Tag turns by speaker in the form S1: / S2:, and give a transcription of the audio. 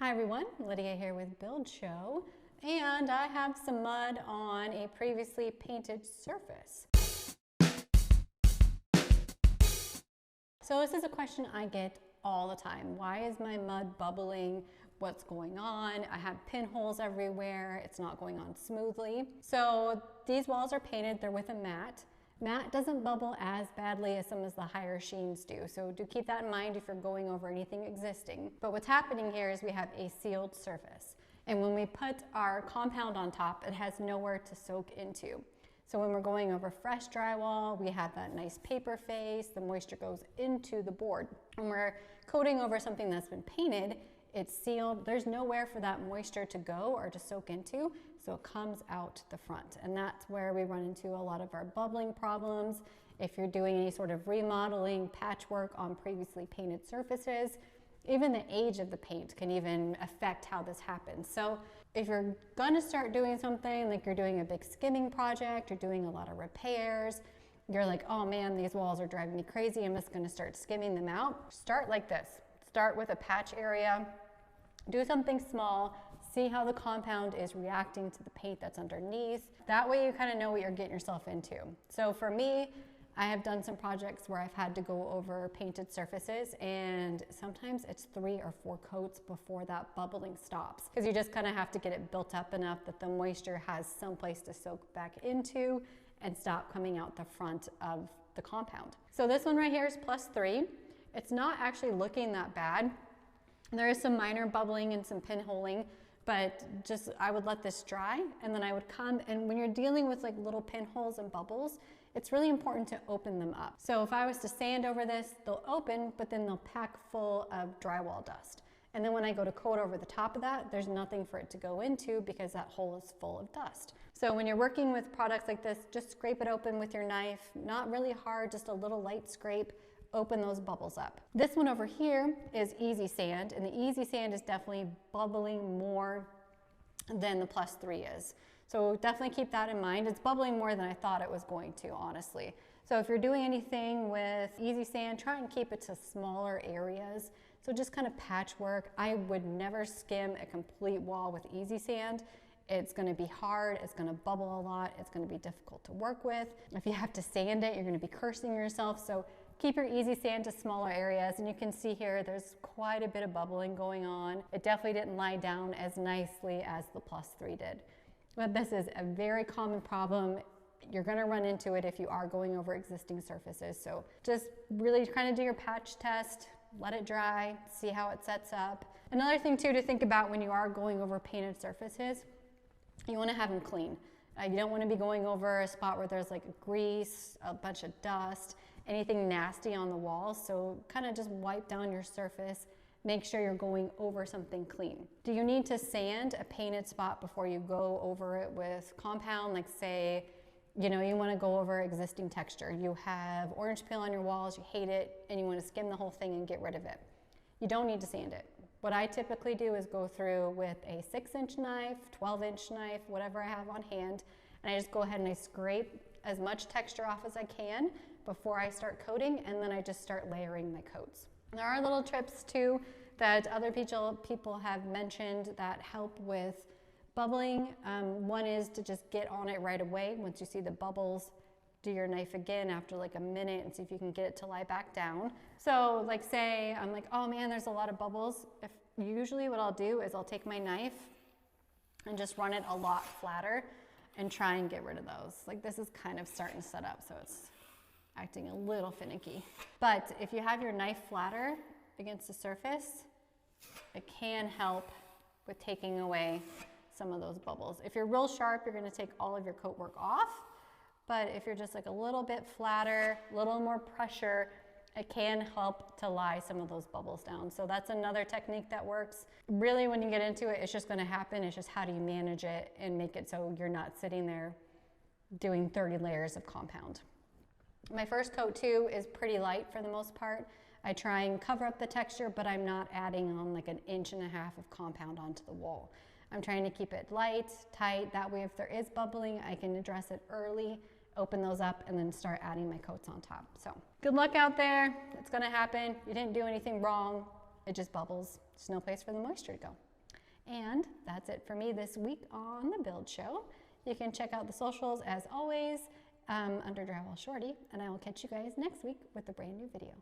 S1: Hi everyone, Lydia here with Build Show, and I have some mud on a previously painted surface. So this is a question I get all the time. Why is my mud bubbling? What's going on? I have pinholes everywhere. It's not going on smoothly. So these walls are painted, they're with a matte. Matte doesn't bubble as badly as some of the higher sheens do, so do keep that in mind if you're going over anything existing. But what's happening here is we have a sealed surface, and when we put our compound on top, it has nowhere to soak into. So when we're going over fresh drywall, we have that nice paper face, the moisture goes into the board. When we're coating over something that's been painted, it's sealed, there's nowhere for that moisture to go or to soak into, so it comes out the front. And that's where we run into a lot of our bubbling problems. If you're doing any sort of remodeling, patchwork on previously painted surfaces, even the age of the paint can even affect how this happens. So if you're gonna start doing something, like you're doing a big skimming project, you're doing a lot of repairs, you're like, oh man, these walls are driving me crazy, I'm just gonna start skimming them out. Start like this. Start with a patch area, do something small, see how the compound is reacting to the paint that's underneath. That way you kind of know what you're getting yourself into. So for me, I have done some projects where I've had to go over painted surfaces, and sometimes it's 3 or 4 coats before that bubbling stops, because you just kind of have to get it built up enough that the moisture has some place to soak back into and stop coming out the front of the compound. So this one right here is +3. It's not actually looking that bad. There is some minor bubbling and some pinholing, but just I would let this dry, and then I would come, and when you're dealing with like little pinholes and bubbles, it's really important to open them up. So if I was to sand over this, they'll open, but then they'll pack full of drywall dust. And then when I go to coat over the top of that, there's nothing for it to go into because that hole is full of dust. So when you're working with products like this, just scrape it open with your knife, not really hard, just a little light scrape, open those bubbles up. This one over here is easy sand, and the easy sand is definitely bubbling more than the +3 is. So definitely keep that in mind. It's bubbling more than I thought it was going to, honestly. So if you're doing anything with easy sand, try and keep it to smaller areas. So just kind of patchwork. I would never skim a complete wall with easy sand. It's gonna be hard, it's gonna bubble a lot, it's gonna be difficult to work with. If you have to sand it, you're gonna be cursing yourself. So keep your easy sand to smaller areas, and you can see here there's quite a bit of bubbling going on. It definitely didn't lie down as nicely as the +3 did. But this is a very common problem. You're gonna run into it if you are going over existing surfaces. So just really kind of do your patch test, let it dry, see how it sets up. Another thing too to think about when you are going over painted surfaces, you wanna have them clean. You don't wanna be going over a spot where there's like grease, a bunch of dust, anything nasty on the walls. So kind of just wipe down your surface, make sure you're going over something clean. Do you need to sand a painted spot before you go over it with compound? Like say, you know, you want to go over existing texture. You have orange peel on your walls, you hate it, and you want to skim the whole thing and get rid of it. You don't need to sand it. What I typically do is go through with a 6-inch knife, 12-inch knife, whatever I have on hand, and I just go ahead and I scrape as much texture off as I can before I start coating, and then I just start layering my coats. There are little tips too that other people have mentioned that help with bubbling. One is to just get on it right away. Once you see the bubbles, do your knife again after like a minute and see if you can get it to lie back down. So like say I'm like, oh man, there's a lot of bubbles. Usually what I'll do is I'll take my knife and just run it a lot flatter and try and get rid of those. Like this is kind of starting to set up, so it's acting a little finicky. But if you have your knife flatter against the surface, it can help with taking away some of those bubbles. If you're real sharp, you're gonna take all of your coat work off. But if you're just like a little bit flatter, a little more pressure, it can help to lie some of those bubbles down. So that's another technique that works. Really, when you get into it, it's just gonna happen. It's just how do you manage it and make it so you're not sitting there doing 30 layers of compound. My first coat too is pretty light for the most part. I try and cover up the texture, but I'm not adding on like 1.5 inches of compound onto the wall. I'm trying to keep it light, tight, that way if there is bubbling, I can address it early, open those up, and then start adding my coats on top. So good luck out there, it's gonna happen. You didn't do anything wrong, it just bubbles. There's no place for the moisture to go. And that's it for me this week on the Build Show. You can check out the socials as always under Drywall Shorty, and I will catch you guys next week with a brand new video.